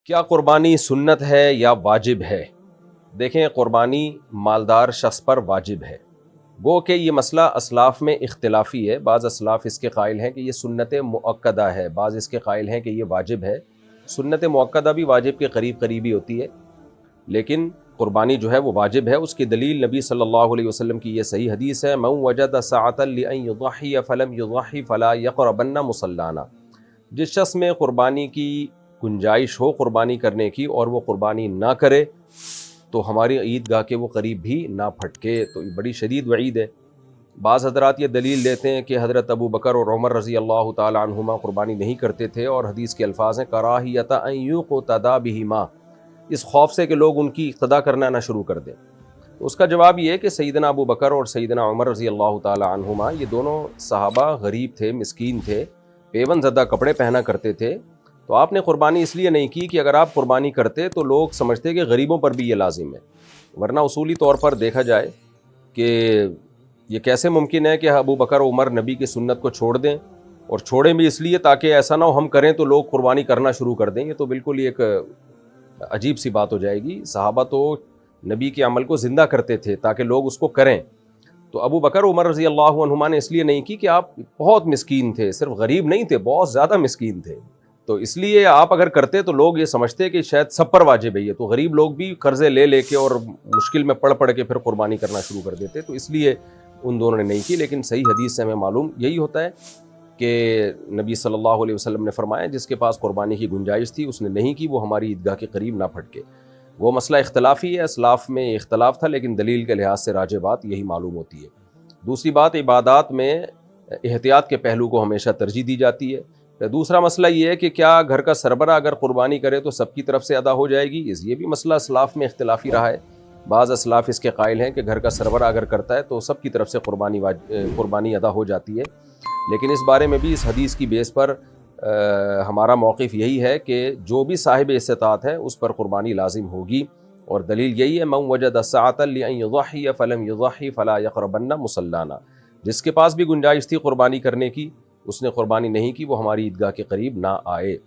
کیا قربانی سنت ہے یا واجب ہے؟ دیکھیں، قربانی مالدار شخص پر واجب ہے، گو کہ یہ مسئلہ اسلاف میں اختلافی ہے۔ بعض اسلاف اس کے قائل ہیں کہ یہ سنت مؤکدہ ہے، بعض اس کے قائل ہیں کہ یہ واجب ہے۔ سنت مؤکدہ بھی واجب کے قریب قریبی ہوتی ہے، لیکن قربانی جو ہے وہ واجب ہے۔ اس کی دلیل نبی صلی اللہ علیہ وسلم کی یہ صحیح حدیث ہے، من وجد سعۃ لأن یضحی فلم یضحی فلا یقربن مصلانا۔ جس شخص میں قربانی کی گنجائش ہو قربانی کرنے کی اور وہ قربانی نہ کرے تو ہماری عیدگاہ کے وہ قریب بھی نہ پھٹکے۔ تو یہ بڑی شدید وعید ہے۔ بعض حضرات یہ دلیل دیتے ہیں کہ حضرت ابو بکر اور عمر رضی اللہ تعالی عنہما قربانی نہیں کرتے تھے، اور حدیث کے الفاظ ہیں کراہیۃ ان یقتدی بہما، اس خوف سے کہ لوگ ان کی اقتدا کرنا نہ شروع کر دیں۔ تو اس کا جواب یہ ہے کہ سیدنا ابو بکر اور سیدنا عمر رضی اللہ تعالی عنہما یہ دونوں صحابہ غریب تھے، مسکین تھے، پیون زدہ کپڑے پہنا کرتے تھے۔ تو آپ نے قربانی اس لیے نہیں کی کہ اگر آپ قربانی کرتے تو لوگ سمجھتے کہ غریبوں پر بھی یہ لازم ہے، ورنہ اصولی طور پر دیکھا جائے کہ یہ کیسے ممکن ہے کہ ابو بکر و عمر نبی کی سنت کو چھوڑ دیں، اور چھوڑیں بھی اس لیے تاکہ ایسا نہ ہو ہم کریں تو لوگ قربانی کرنا شروع کر دیں۔ یہ تو بالکل ایک عجیب سی بات ہو جائے گی۔ صحابہ تو نبی کے عمل کو زندہ کرتے تھے تاکہ لوگ اس کو کریں۔ تو ابو بکر عمر رضی اللہ عنہما نے اس لیے نہیں کی کہ آپ بہت مسکین تھے، صرف غریب نہیں تھے، بہت زیادہ مسکین تھے، تو اس لیے آپ اگر کرتے تو لوگ یہ سمجھتے کہ شاید سب پر واجب ہے یہ، تو غریب لوگ بھی قرضے لے لے کے اور مشکل میں پڑ کے پھر قربانی کرنا شروع کر دیتے، تو اس لیے ان دونوں نے نہیں کی۔ لیکن صحیح حدیث سے ہمیں معلوم یہی ہوتا ہے کہ نبی صلی اللہ علیہ وسلم نے فرمایا جس کے پاس قربانی کی گنجائش تھی اس نے نہیں کی، وہ ہماری عیدگاہ کے قریب نہ پھٹکے۔ وہ مسئلہ اختلافی ہے، اسلاف میں اختلاف تھا، لیکن دلیل کے لحاظ سے راجح بات یہی معلوم ہوتی ہے۔ دوسری بات، عبادات میں احتیاط کے پہلو کو ہمیشہ ترجیح دی جاتی ہے۔ دوسرا مسئلہ یہ ہے کہ کیا گھر کا سربراہ اگر قربانی کرے تو سب کی طرف سے ادا ہو جائے گی؟ یہ بھی مسئلہ اسلاف میں اختلافی رہا ہے۔ بعض اسلاف اس کے قائل ہیں کہ گھر کا سربراہ اگر کرتا ہے تو سب کی طرف سے قربانی ادا ہو جاتی ہے، لیکن اس بارے میں بھی اس حدیث کی بیس پر ہمارا موقف یہی ہے کہ جو بھی صاحب استطاعت ہے اس پر قربانی لازم ہوگی، اور دلیل یہی ہے من وجد سعۃ لأن یضحی فلم یضحی فلا یقربن مصلانا۔ جس کے پاس بھی گنجائش تھی قربانی کرنے کی اس نے قربانی نہیں کی، وہ ہماری عیدگاہ کے قریب نہ آئے۔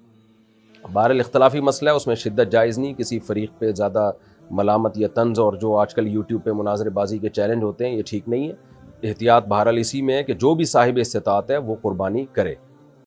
بہرحال اختلافی مسئلہ ہے، اس میں شدت جائز نہیں، کسی فریق پہ زیادہ ملامت یا طنز اور جو آج کل یوٹیوب پہ مناظرے بازی کے چیلنج ہوتے ہیں یہ ٹھیک نہیں ہے۔ احتیاط بہرحال اسی میں ہے کہ جو بھی صاحب استطاعت ہے وہ قربانی کرے۔